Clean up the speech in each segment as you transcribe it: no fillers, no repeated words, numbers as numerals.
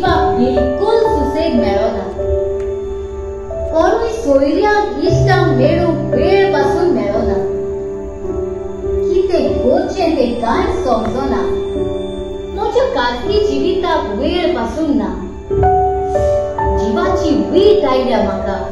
जिवाक बिलकुल सुसेग मेळना. कोणूय सोयऱ्याक इश्टांक मेळूंक वेळ पासून मेळना. कितें करचें तें कांय समजना. म्हज्या खाजगी जिविताक वेळ पासून ना. जिवाची वीट आयल्या म्हाका.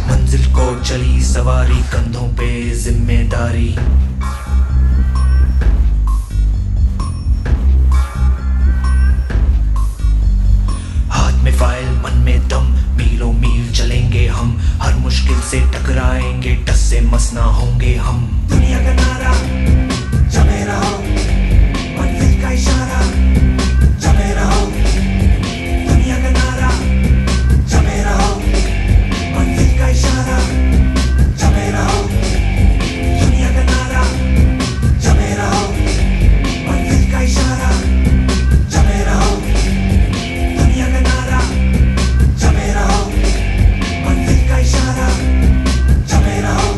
मंजिल को चली सवारी, कंधों पे जिम्मेदारी. हाथ में फाइल मन में दम, मीलों मील चलेंगे हम. हर मुश्किल से टकराएंगे, टस से मस ना होंगे हम. दुनिया का नारा जमे रहो, मंजिल का इशारा जमे रहो. दुनिया का नारा जमे रहो, मंजिल का इशारा जमे रहो. दुनिया का नारा जमे रहो, मंजिल का इशारा जमे रहो. दुनिया का नारा जमे रहो, मंजिल का इशारा जमे रहो.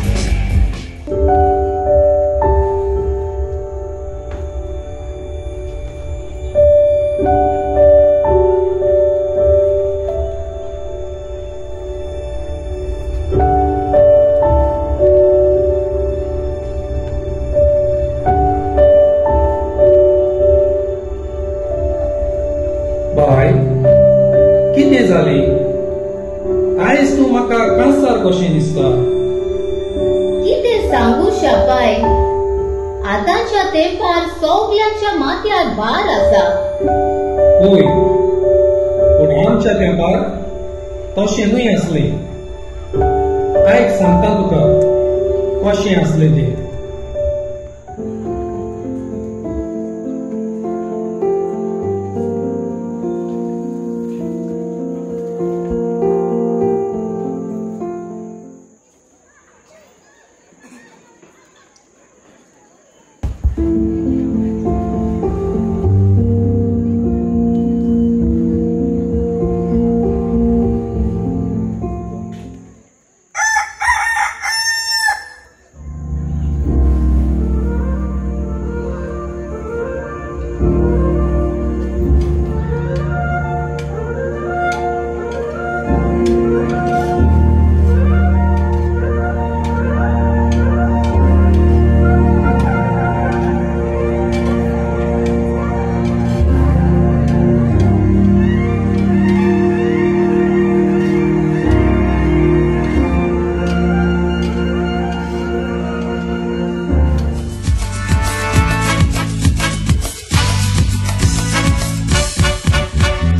बाय, कितें जाली? आयज तूं म्हाका कांसार कशें दिसता? कितें सांगू शापाय. आतांच्या तेंपार सगळ्यांच्या माथ्यार भार आसा. होय, पूण आमच्या तेंपार तशें न्हय आसलें. आयक सांगता तुका कशें आसलें तें.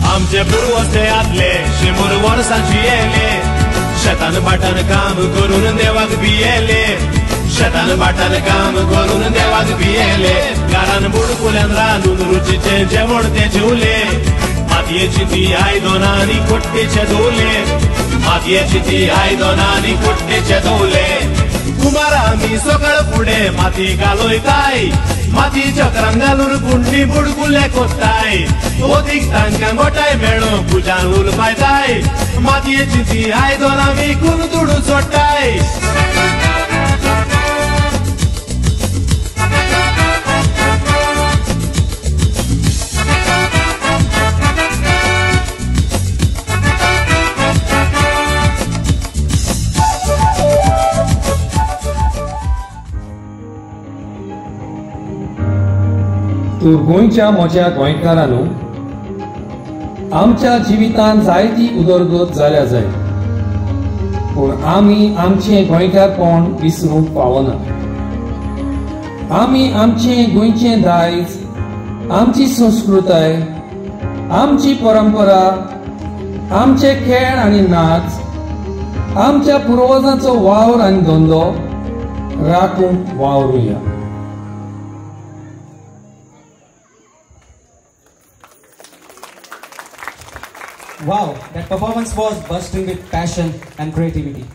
आमचे पूर्वज ते आदले शिमूर वर्सांची येले. शेतान बाटान काम करून देवाक भियेले. शेतान बाटान काम करून देवाक भियेले. घरान बुडकुल्यान रांदून रुचीचे जेवण ते जेवले. मातयेची ती आयदनां आनी कोट्टेचे धुवले. मातयेची ती आयदनां आनी कोट्टेचे धुवले. कुमार आमी सकाळ फुडें माती घालयताय. माती चक्रान घालून कुंडी बुडकुले कोत्ताय. ओदीक तांकां गोठाय मेळो पुजान उलपायताय. मातयेची ती आयदनां विकून दुडू सोडटाय. तूं गोंयच्या म्हज्या गोंयकारांनो, आमच्या जिवितांत जायती उदरगत जाल्या जाय, पूण आमी आमचें गोंयकारपण विसरूंक पावना. आमी आमचें गोंयचें दायज, आमची संस्कृताय, आमची परंपरा, आमचे खेळ आनी नाच, आमच्या पुर्वजांचो वावर आनी धंदो राखूंक वावरुया. Wow, that performance was bursting with passion and creativity.